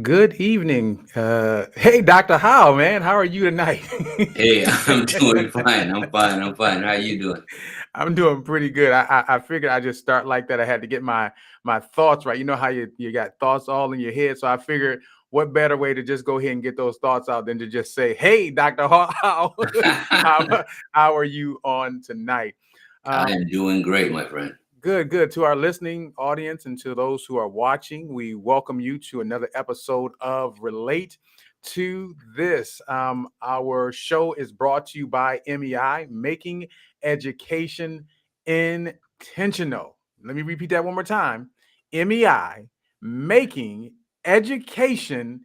Good evening. Hey, Dr. Howe, man, how are you tonight? Hey, I'm doing fine. I'm fine. I'm fine. How you doing? I'm doing pretty good. I figured I just start like that. I had to get my thoughts right. You know how you got thoughts all in your head. So I figured what better way to just go ahead and get those thoughts out than to just say, "Hey, Dr. Howe, how, how are you on tonight?" I Um, am doing great, my friend. Good, good. To our listening audience and to those who are watching, we welcome you to another episode of Relate to This. Our show is brought to you by MEI, Making Education Intentional. Let me repeat that one more time. MEI, Making Education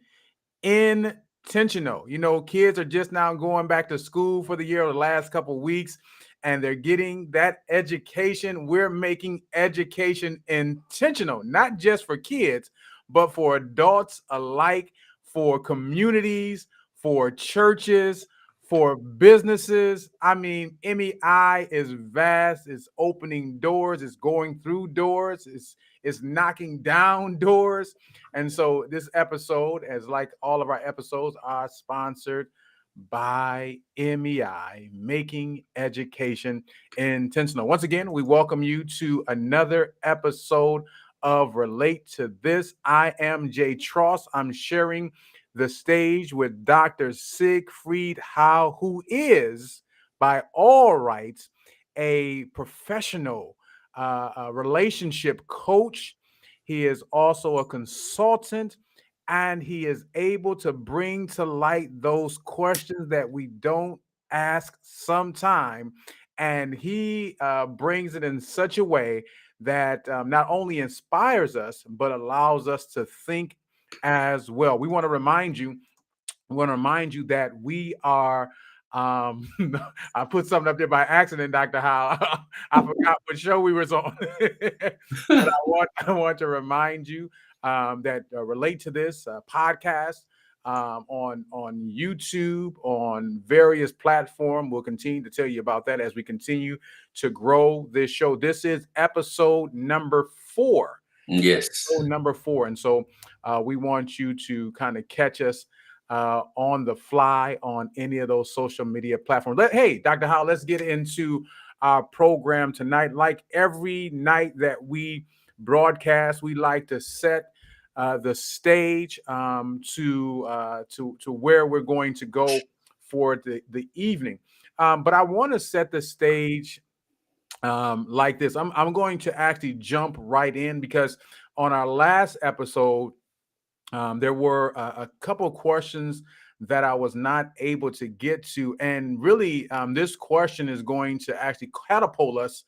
intentional. You know, kids are just now going back to school for the year, the last couple of weeks, and they're getting that education. We're making education intentional, not just for kids, but for adults alike, for communities, for churches, for businesses. I mean, MEI is vast, it's opening doors, it's going through doors, it's knocking down doors. And so this episode, as like all of our episodes, are sponsored by MEI, Making Education Intentional. Once again, we welcome you to another episode of Relate to This. I am Jay Tross. I'm sharing the stage with Dr. Siegfried Howe, who is, by all rights, a professional relationship coach. He is also a consultant, and he is able to bring to light those questions that we don't ask sometime. And he brings it in such a way that not only inspires us, but allows us to think as well. We want to remind you that we are. Um, I put something up there by accident, Dr. Howe. I forgot what show we was on, but I want to remind you that relate to this podcast on YouTube, on various platforms. We'll continue to tell you about that as we continue to grow this show. This is episode number 4. Yes. Episode number 4, and so we want you to kind of catch us on the fly on any of those social media platforms. Hey, Dr. Howe, let's get into our program tonight. Like every night that we broadcast, we like to set the stage to where we're going to go for the evening. But I want to set the stage like this. I'm going to actually jump right in because on our last episode, there were a couple of questions that I was not able to get to, and really, this question is going to actually catapult us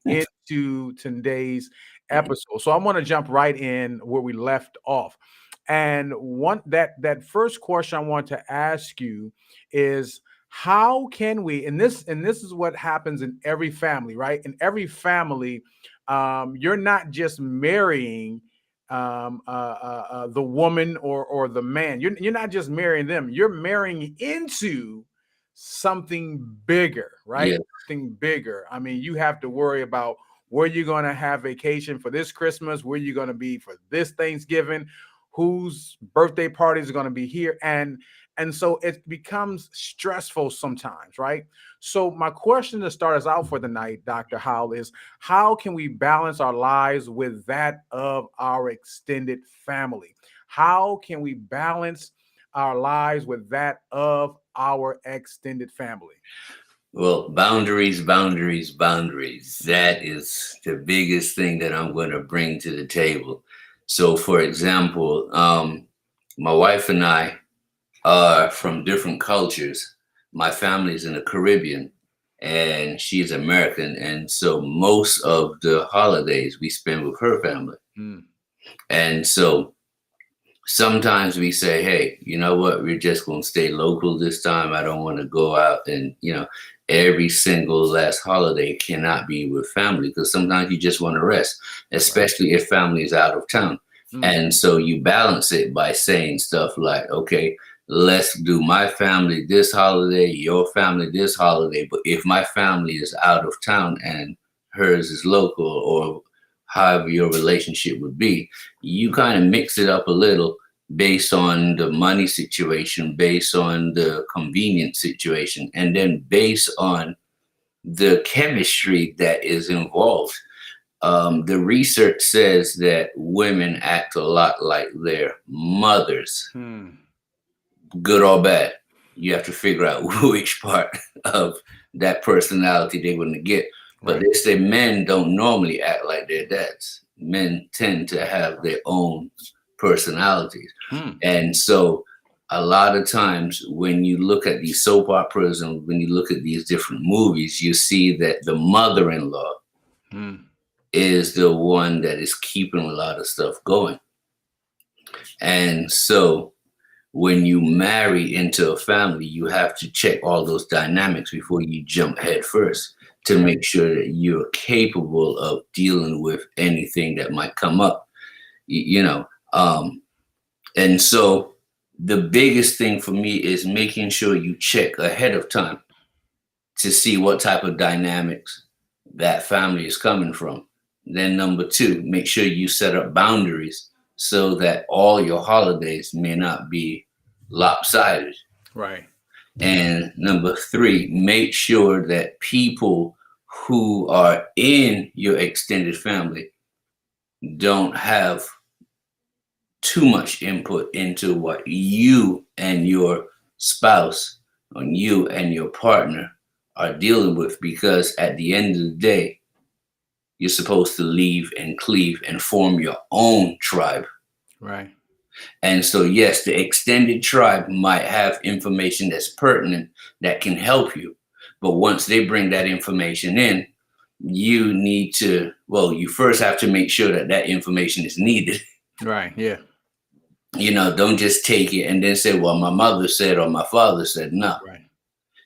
into today's episode. So I want to jump right in where we left off, and one that first question I want to ask you is how can we, and this is what happens in every family, right? In every family, you're not just marrying the woman or the man. You're not just marrying them. You're marrying into something bigger, right? Yes. Something bigger. I mean, you have to worry about where you're going to have vacation for this Christmas, where you're going to be for this Thanksgiving, whose birthday parties are going to be here, and so it becomes stressful sometimes, right? So my question to start us out for the night, Dr. Howell, is how can we balance our lives with that of our extended family? How can we balance our lives with that of our extended family? Well, boundaries, boundaries, boundaries. That is the biggest thing that I'm going to bring to the table. So, for example, my wife and I are from different cultures. My family's in the Caribbean and she's American. And so most of the holidays we spend with her family. Mm, And so sometimes we say, hey, you know what? We're just going to stay local this time. I don't want to go out and, every single last holiday cannot be with family because sometimes you just want to rest, right. especially if family is out of town. Mm, And so you balance it by saying stuff like, okay, let's do my family this holiday, your family this holiday. But if my family is out of town and hers is local, or however your relationship would be. You kind of mix it up a little based on the money situation, based on the convenience situation, and then based on the chemistry that is involved. The research says that women act a lot like their mothers, good or bad. You have to figure out which part of that personality they want to get. But they say men don't normally act like their dads. Men tend to have their own personalities. And so a lot of times when you look at these soap operas and when you look at these different movies, you see that the mother-in-law is the one that is keeping a lot of stuff going. And so when you marry into a family, you have to check all those dynamics before you jump head first to make sure that you're capable of dealing with anything that might come up, you know. And so the biggest thing for me is making sure you check ahead of time to see what type of dynamics that family is coming from. Then number two, make sure you set up boundaries so that all your holidays may not be lopsided. Right. And number three, make sure that people who are in your extended family don't have too much input into what you and your spouse or you and your partner are dealing with, because at the end of the day, you're supposed to leave and cleave and form your own tribe. Right. And so, yes, the extended tribe might have information that's pertinent that can help you. But once they bring that information in, you need to, well, you first have to make sure that that information is needed. Right. Yeah. You know, don't just take it and then say, well, my mother said or my father said. No. Right.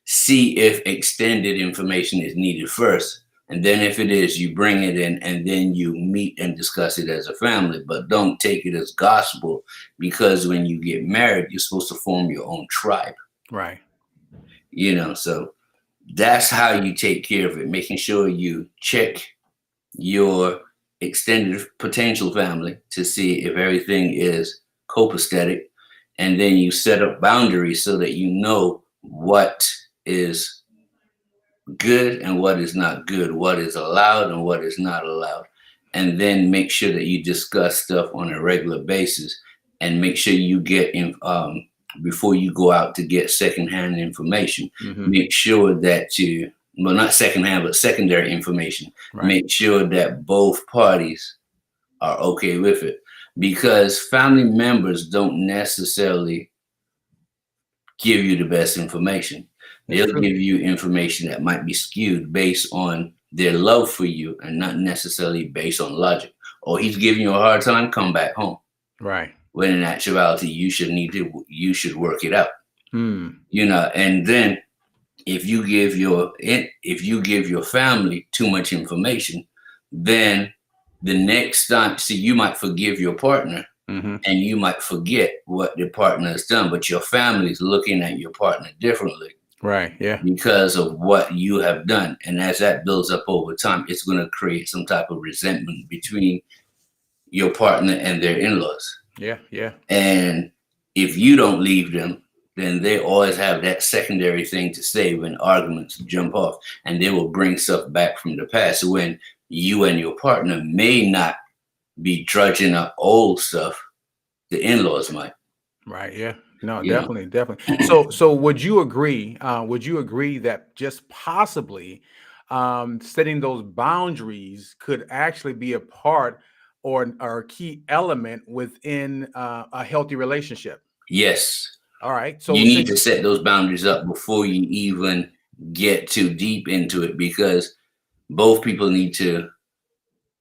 See if extended information is needed first. And then if it is, you bring it in and then you meet and discuss it as a family. But don't take it as gospel, because when you get married, you're supposed to form your own tribe. Right. You know, so that's how you take care of it, making sure you check your extended potential family to see if everything is copacetic. And then you set up boundaries so that you know what is good and what is not good, what is allowed and what is not allowed. And then make sure that you discuss stuff on a regular basis, and make sure you get in before you go out to get secondhand information. Make sure that you, well, not secondhand, but secondary information. Right. Make sure that both parties are okay with it, because family members don't necessarily give you the best information. They'll give you information that might be skewed based on their love for you and not necessarily based on logic. Or he's giving you a hard time, come back home. Right. When in actuality, you should work it out. You know, and then if you give your family too much information, then the next time, see, you might forgive your partner and you might forget what the partner has done, but your family's looking at your partner differently. Right. Yeah. Because of what you have done. And as that builds up over time, it's going to create some type of resentment between your partner and their in-laws. Yeah. Yeah. And if you don't leave them, then they always have that secondary thing to say when arguments jump off, and they will bring stuff back from the past when you and your partner may not be drudging up old stuff. The in-laws might. Right. Yeah. No, You know? definitely, definitely. So would you agree? Would you agree that just possibly setting those boundaries could actually be a part or a key element within a healthy relationship? Yes. All right. So You need to set those boundaries up before you even get too deep into it, because both people need to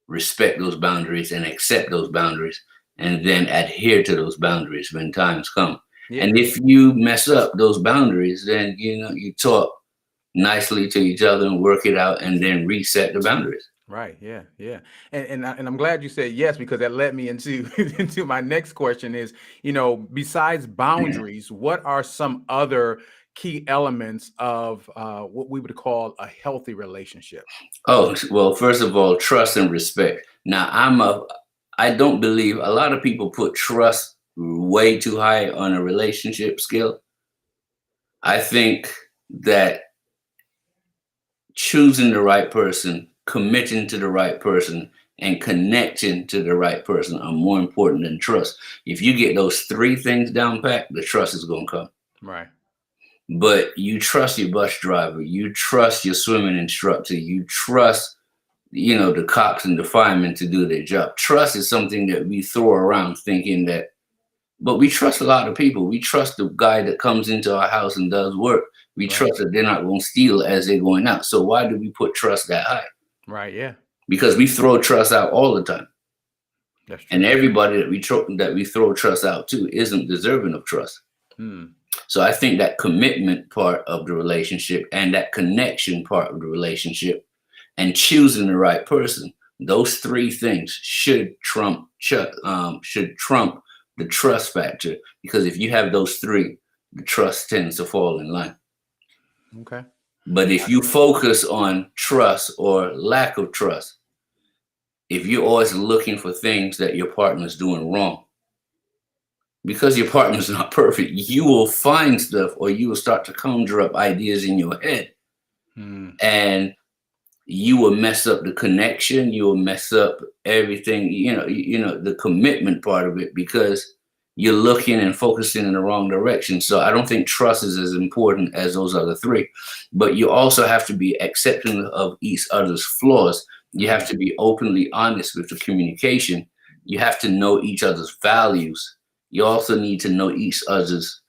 respect those boundaries and accept those boundaries, and then adhere to those boundaries when times come. Yeah. And if you mess up those boundaries, then you talk nicely to each other and work it out, and then reset the boundaries. Right. Yeah. Yeah. And I'm glad you said yes, because that led me into into my next question is, besides boundaries, what are some other key elements of what we would call a healthy relationship? Oh, well, first of all, trust and respect. Now, I don't believe a lot of people put trust way too high on a relationship scale. I think that choosing the right person, committing to the right person, and connecting to the right person are more important than trust. If you get those three things down pat, the trust is going to come. Right. But you trust your bus driver, you trust your swimming instructor, you trust, the cops and the firemen to do their job. Trust is something that we throw around thinking that, but we trust a lot of people. We trust the guy that comes into our house and does work. We Right. trust that they're not going to steal as they're going out. So why do we put trust that high? Right. Yeah. Because we throw trust out all the time. That's true. And everybody that we throw trust out to isn't deserving of trust. Hmm. So I think that commitment part of the relationship and that connection part of the relationship and choosing the right person, those three things should trump the trust factor, because if you have those three, the trust tends to fall in line. Okay. But if you focus on trust or lack of trust, if you're always looking for things that your partner's doing wrong, because your partner's not perfect, you will find stuff, or you will start to conjure up ideas in your head, and you will mess up the connection. You will mess up everything, the commitment part of it, because you're looking and focusing in the wrong direction. So I don't think trust is as important as those other three, but you also have to be accepting of each other's flaws. You have to be openly honest with the communication. You have to know each other's values. You also need to know each other's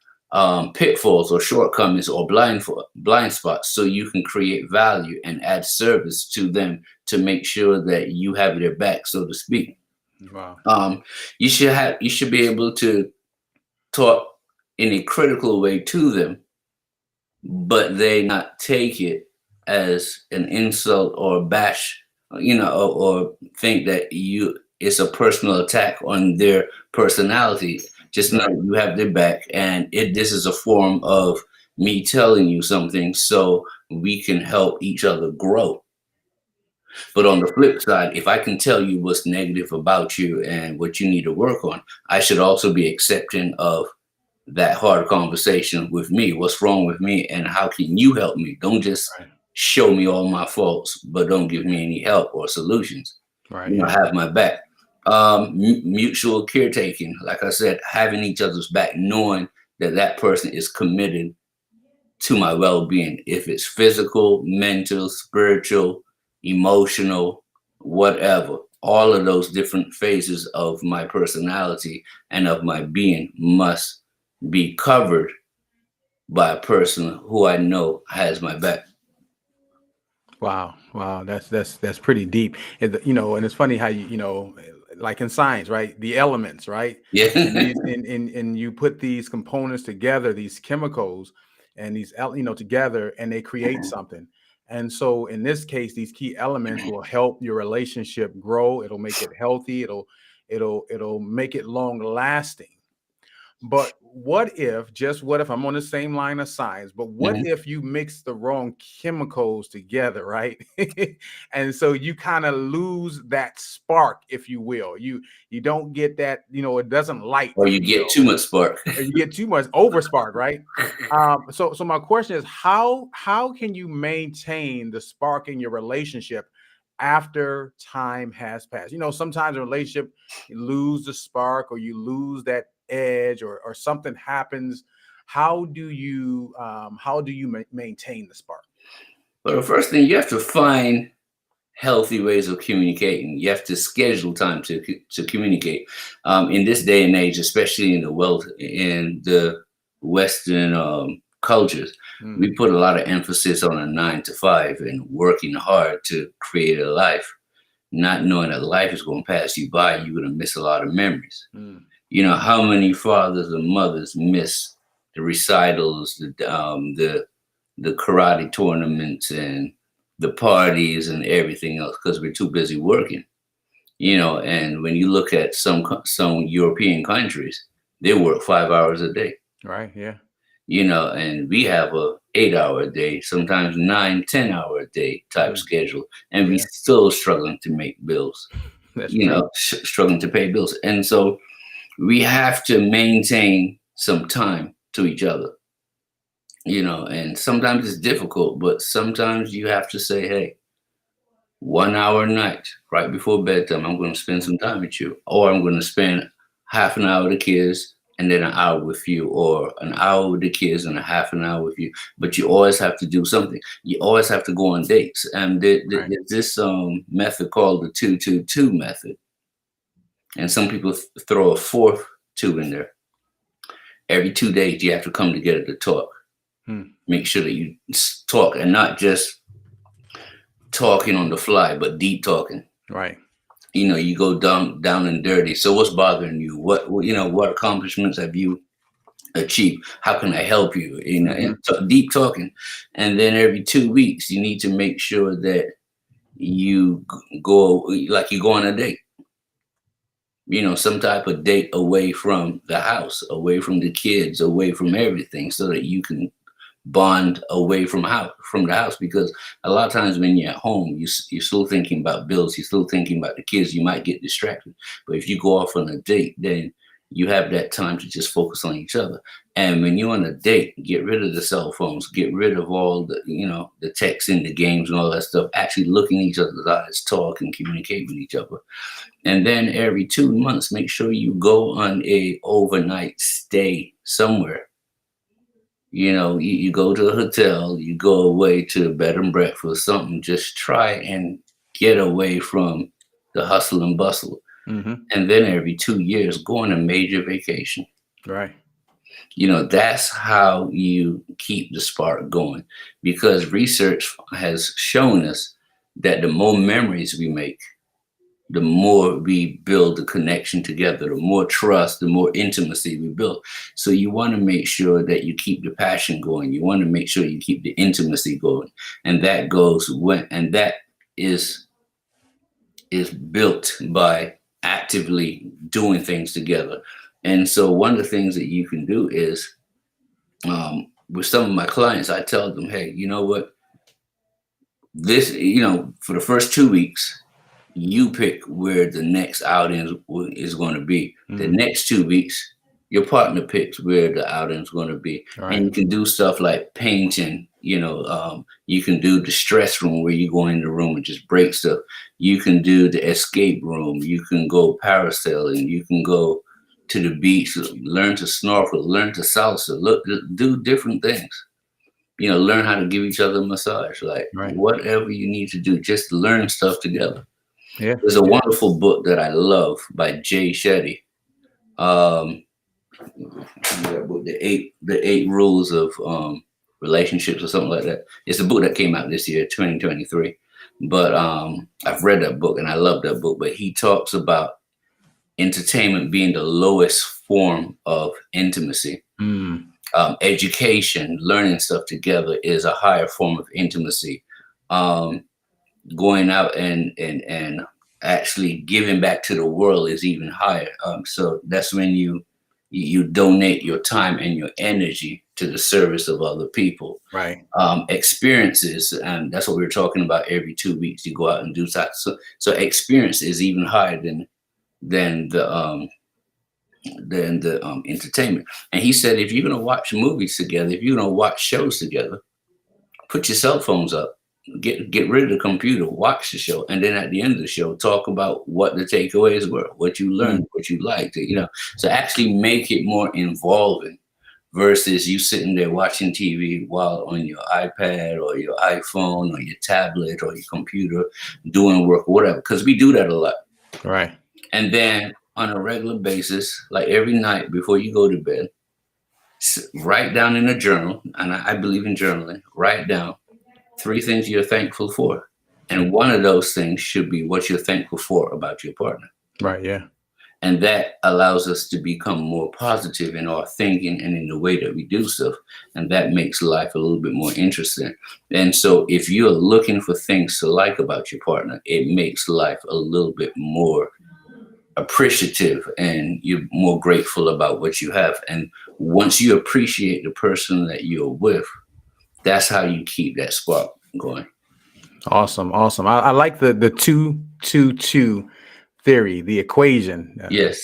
pitfalls or shortcomings or blind spots, so you can create value and add service to them to make sure that you have their back, so to speak. Wow. You should be able to talk in a critical way to them, but they not take it as an insult or bash, or think that it's a personal attack on their personality. Just know you have their back, and this is a form of me telling you something so we can help each other grow. But on the flip side, if I can tell you what's negative about you and what you need to work on, I should also be accepting of that hard conversation with me. What's wrong with me, and how can you help me? Don't just show me all my faults, but don't give me any help or solutions. Right. Have my back. Mutual caretaking, like I said, having each other's back, knowing that that person is committed to my well-being, if it's physical, mental, spiritual, emotional, whatever. All of those different phases of my personality and of my being must be covered by a person who I know has my back. Wow. That's pretty deep. And and it's funny how like in science, right? The elements, right? Yeah. And you put these components together, these chemicals, and these together, and they create something. And so in this case, these key elements will help your relationship grow. It'll make it healthy. It'll make it long lasting. But what if I'm on the same line of science, but what if you mix the wrong chemicals together, right? And so you kind of lose that spark, if you will. You don't get that, it doesn't light. Or you get too much spark. You get too much over spark, right? So my question is, how can you maintain the spark in your relationship after time has passed? Sometimes in a relationship, you lose the spark, or you lose that edge, or something happens. How do you maintain the spark? Well, the first thing, you have to find healthy ways of communicating. You have to schedule time to communicate. In this day and age, especially in the Western cultures, we put a lot of emphasis on a 9 to 5 and working hard to create a life, not knowing that life is going to pass you by. You're going to miss a lot of memories. How many fathers and mothers miss the recitals, the karate tournaments and the parties and everything else because we're too busy working. And when you look at some European countries, they work 5 hours a day. Right. Yeah. And we have a 8 hour a day, sometimes 9, 10 hour a day type schedule, and we Yeah. still struggling to make bills, That's true. struggling to pay bills. And so we have to maintain some time to each other, and sometimes it's difficult, but sometimes you have to say, hey, 1 hour a night, right before bedtime, I'm going to spend some time with you, or I'm going to spend half an hour with the kids and then an hour with you, or an hour with the kids and a half an hour with you. But you always have to do something. You always have to go on dates. And Right. there's this method called the 2-2-2 method. And some people throw a fourth two in there. Every 2 days, you have to come together to talk. Make sure that you talk, and not just talking on the fly, but deep talking. Right. You go down and dirty. So what's bothering you? What accomplishments have you achieved? How can I help you? And deep talking. And then every 2 weeks, you need to make sure that you go on a date. Some type of date away from the house, away from the kids, away from everything, so that you can bond away from the house. Because a lot of times when you're at home, you're still thinking about bills, you're still thinking about the kids, you might get distracted. But if you go off on a date, then you have that time to just focus on each other. And when you're on a date, get rid of the cell phones, get rid of all the the texting, the games and all that stuff. Actually look in each other's eyes, talk and communicate with each other. And then every 2 months, make sure you go on a overnight stay somewhere. You go to a hotel, you go away to a bed and breakfast, something. Just try and get away from the hustle and bustle. And then every 2 years, go on a major vacation. Right. That's how you keep the spark going, because research has shown us that the more memories we make, the more we build the connection together, the more trust, the more intimacy we build. So you want to make sure that you keep the passion going. You want to make sure you keep the intimacy going. And that is built by actively doing things together. And so one of the things that you can do is, with some of my clients, I tell them, hey, you know what? This, for the first 2 weeks, you pick where the next outing is going to be. The next 2 weeks, your partner picks where the outing is going to be. Right. And you can do stuff like painting. You can do the stress room, where you go in the room and just break stuff. You can do the escape room. You can go parasailing. You can go to the beach, learn to snorkel, learn to salsa, do different things. Learn how to give each other a massage, like whatever you need to do, just learn stuff together. Yeah. There's a wonderful book that I love by Jay Shetty. The eight rules of relationships or something like that. It's a book that came out this year, 2023. But I've read that book and I love that book. But he talks about entertainment being the lowest form of intimacy. Education, learning stuff together, is a higher form of intimacy. Going out and actually giving back to the world is even higher. So that's when you donate your time and your energy to the service of other people. Right. Experiences, and that's what we were talking about. Every 2 weeks, you go out and do that. So experience is even higher than the entertainment. And he said, if you're gonna watch movies together, if you're gonna watch shows together, put your cell phones up. Get rid of the computer, watch the show, and then at the end of the show, talk about what the takeaways were, what you learned, what you liked. So actually make it more involving, versus you sitting there watching TV while on your iPad or your iPhone or your tablet or your computer doing work, or whatever. Because we do that a lot. Right. And then on a regular basis, like every night before you go to bed, write down in a journal, and I believe in journaling. Write down 3 things you're thankful for. And one of those things should be what you're thankful for about your partner. Right. Yeah. And that allows us to become more positive in our thinking and in the way that we do stuff. And that makes life a little bit more interesting. And so if you're looking for things to like about your partner, it makes life a little bit more appreciative and you're more grateful about what you have. And once you appreciate the person that you're with, that's how you keep that spark going. Awesome. Awesome. I like the 2-2-2 theory, the equation. Yes.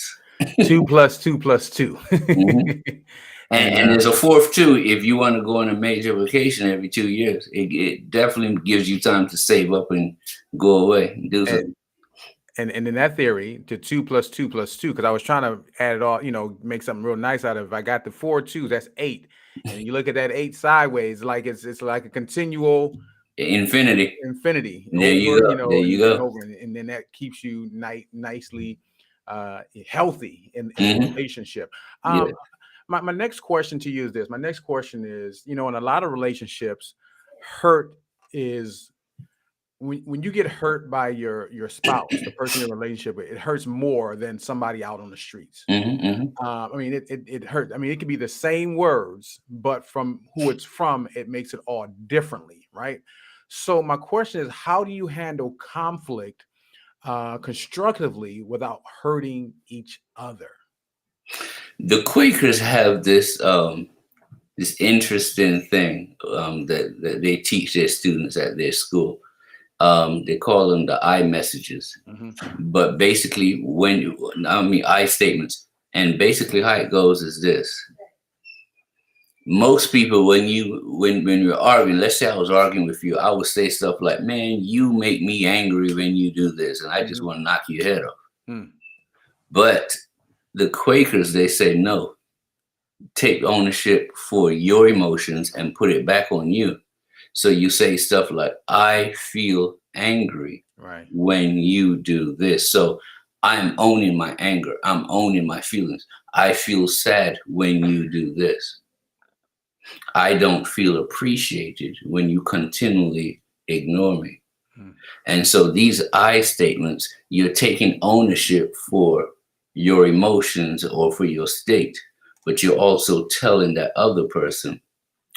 2 plus 2 plus 2. Mhm. And there's a fourth too. If you want to go on a major vacation every 2 years, it definitely gives you time to save up and go away and do something. And in that theory, to 2 plus 2 plus 2, because I was trying to add it all, make something real nice out of it. If I got the 4 2s, that's 8. And you look at that 8 sideways, like it's like a continual infinity. There you go. There you go. Over, and then that keeps you nicely healthy in Mhm. the relationship. Yeah. My next question to you is this. My next question is, in a lot of relationships, hurt is when you get hurt by your spouse, the person you're in a relationship with, it hurts more than somebody out on the streets. Mhm, mhm. I mean, it hurts. I mean, it could be the same words, but from who it's from, it makes it all differently, right? So my question is, how do you handle conflict constructively without hurting each other? The Quakers have this this interesting thing that they teach their students at their school. They call them the I messages, but basically I statements, and basically how it goes is this. Most people, when you're arguing, let's say I was arguing with you, I would say stuff like, "Man, you make me angry when you do this, and I just want to knock your head off." But the Quakers, they say no. Take ownership for your emotions and put it back on you. So you say stuff like, "I feel angry when you do this." So I'm owning my anger. I'm owning my feelings. I feel sad when you do this. I don't feel appreciated when you continually ignore me. And so these I statements, you're taking ownership for your emotions or for your state, but you're also telling that other person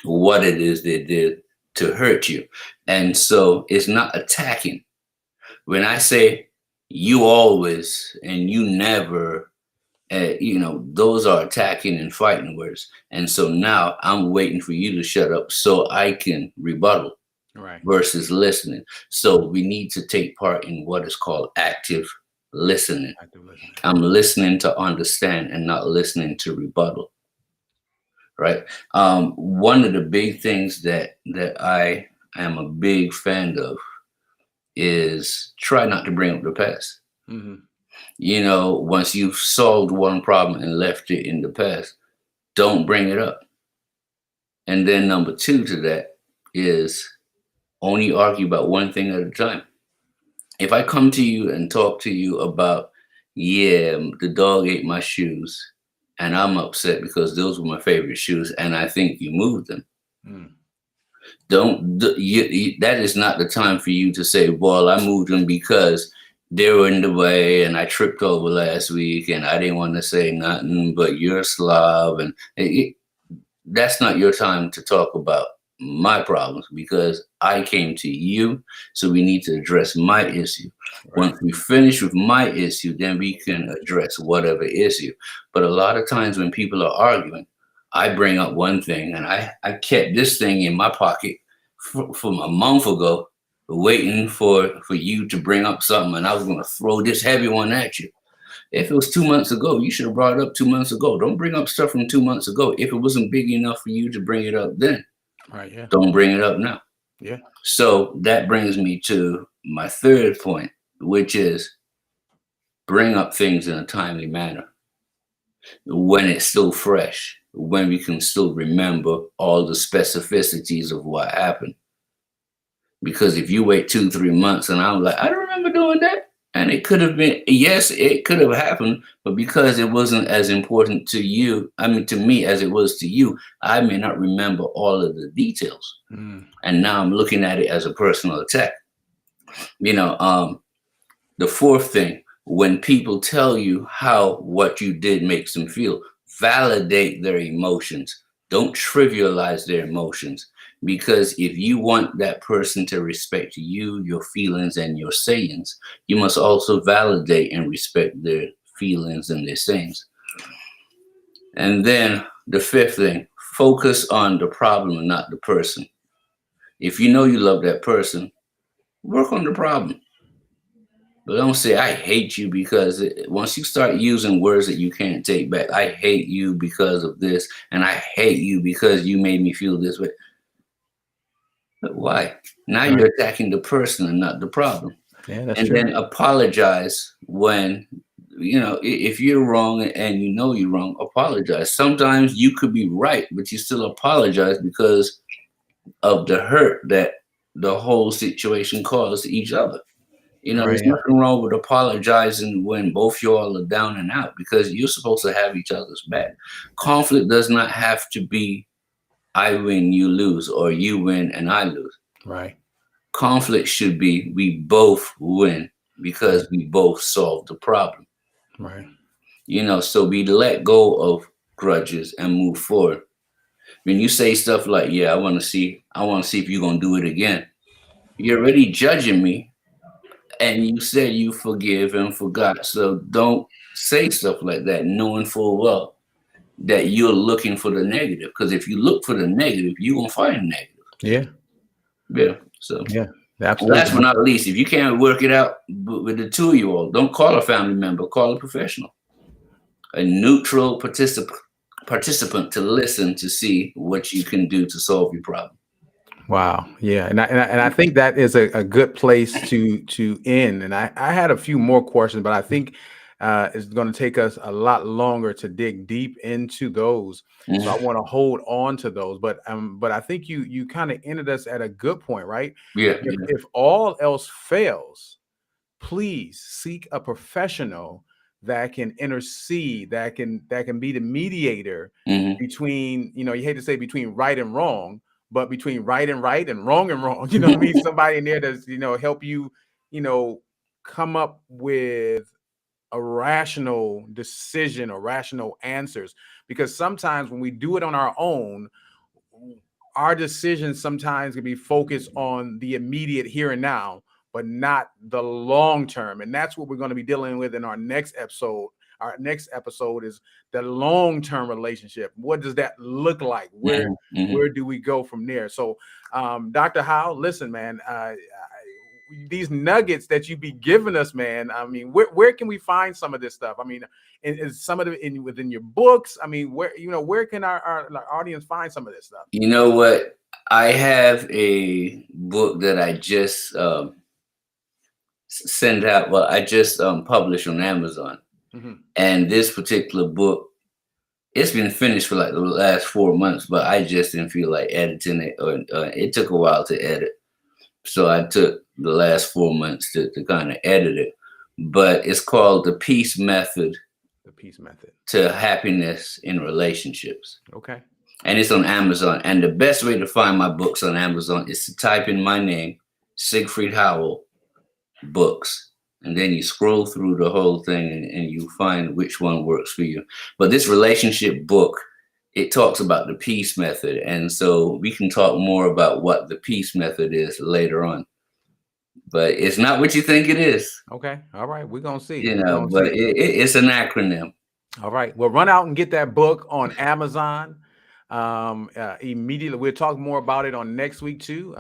what it is they did to hurt you. And so it's not attacking. When I say you always and you never, those are attacking and fighting words. And so now I'm waiting for you to shut up so I can rebuttal versus listening. So we need to take part in what is called active listening. I'm listening to understand and not listening to rebuttal. Right. One of the big things that I am a big fan of is try not to bring up the past. Once you've solved one problem and left it in the past, don't bring it up. And then number 2 to that is only argue about one thing at a time. If I come to you and talk to you about, the dog ate my shoes, and I'm upset because those were my favorite shoes, and I think you moved them. That is not the time for you to say, "Well, I moved them because they were in the way, and I tripped over last week, and I didn't want to say nothing, but you're a slob." And that's not your time to talk about my problems because I came to you, so we need to address my issue. Once we finish with my issue, then we can address whatever issue. But a lot of times when people are arguing, I bring up one thing, and I kept this thing in my pocket from a month ago, waiting for you to bring up something, and I was going to throw this heavy one at you. If it was 2 months ago, you should have brought it up 2 months ago. Don't bring up stuff from 2 months ago. If it wasn't big enough for you to bring it up then, don't bring it up now. So that brings me to my third point, which is bring up things in a timely manner when it's still fresh, when we can still remember all the specificities of what happened. Because if you wait 2-3 months and I'm like, I don't remember doing that. And it could have been, yes, it could have happened, but because it wasn't as important to you, to me as it was to you, I may not remember all of the details. And now I'm looking at it as a personal attack. The fourth thing, when people tell you how what you did makes them feel, validate their emotions. Don't trivialize their emotions. Because if you want that person to respect you, your feelings, and your sayings, you must also validate and respect their feelings and these things. And then the fifth thing, focus on the problem and not the person. If you know you love that person, work on the problem. But don't say, I hate you, because once you start using words that you can't take back, I hate you because of this, and I hate you because you made me feel this way. But why? Now you're attacking the person and not the problem. Yeah, that's and true. Then apologize when, if you're wrong and you know you're wrong, apologize. Sometimes you could be right, but you still apologize because of the hurt that the whole situation caused each other. There's nothing wrong with apologizing when both you all are down and out, because you're supposed to have each other's back. Conflict does not have to be I win, you lose, or you win and I lose. Right. Conflict should be we both win because we both solved the problem. Right. So we let go of grudges and move forward. When you say stuff like, yeah, I want to see if you're going to do it again, you're already judging me. And you said you forgive and forgot. So don't say stuff like that, knowing full well that you're looking for the negative. Because if you look for the negative, you're going to find negative. Yeah. Yeah. So, yeah, absolutely. Last but not least, if you can't work it out with the two of you all, don't call a family member, call a professional, a neutral participant to listen to see what you can do to solve your problem. Wow. Yeah. And I think that is a good place to end. And I had a few more questions, but I think it's going to take us a lot longer to dig deep into those. So I want to hold on to those. But I think you kind of ended us at a good point, right? Yeah. If all else fails, please seek a professional that can intercede, that can be the mediator between, you hate to say between right and wrong, but between right and wrong and wrong. You know what I mean? Somebody in there that's, help you, come up with a rational decision or rational answers. Because sometimes when we do it on our own, our decisions sometimes can be focused on the immediate here and now, but not the long term. And that's what we're going to be dealing with in our next episode. Our next episode is the long-term relationship. What does that look like? Where do we go from there? So, Dr. Howe, listen, man, these nuggets that you be giving us, man. I mean, where can we find some of this stuff? I mean, is some of it within your books? I mean, where can our audience find some of this stuff? You know what? I have a book that I just sent out. Well, I just published on Amazon. And this particular book, it's been finished for like the last 4 months, but I just didn't feel like editing it. It took a while to edit. So I took the last 4 months to kind of edit it. But it's called The Peace Method. The Peace Method to Happiness in Relationships. Okay. And it's on Amazon. And the best way to find my books on Amazon is to type in my name, Siegfried Howell, books. And then you scroll through the whole thing and you find which one works for you. But this relationship book, it talks about the peace method. And so we can talk more about what the peace method is later on. But it's not what you think it is. Okay. All right. We're going to see. It's an acronym. All right. Well, run out and get that book on Amazon immediately. We'll talk more about it on next week too.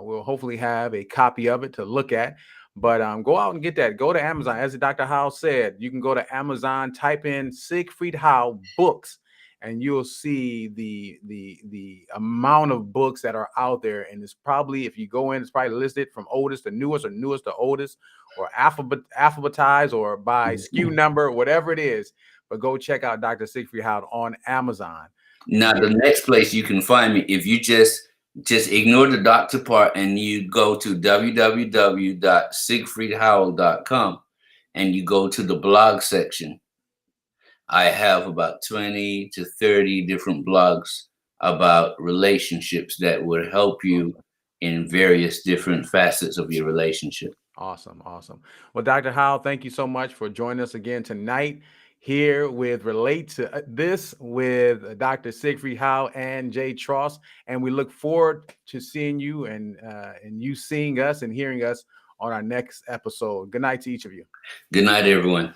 We'll hopefully have a copy of it to look at. But go out and get that. Go to Amazon. As Dr. Howe said, you can go to Amazon, type in Siegfried Howe books, and you'll see the amount of books that are out there. And it's probably, if you go in, it's probably listed from oldest to newest, or newest to oldest, or alphabetized, or by SKU number, whatever it is. But go check out Dr. Siegfried Howe on Amazon. Now, the next place you can find me, if you just ignore the doctor part and you go to www.siegfriedhowell.com and you go to the blog section, I have about 20 to 30 different blogs about relationships that would help you in various different facets of your relationship. Awesome. Awesome. Well, Dr. Howe, thank you so much for joining us again tonight here with Relate to This with Dr. Siegfried Howe and Jay Tross. And we look forward to seeing you and you seeing us and hearing us on our next episode. Good night to each of you. Good night, everyone.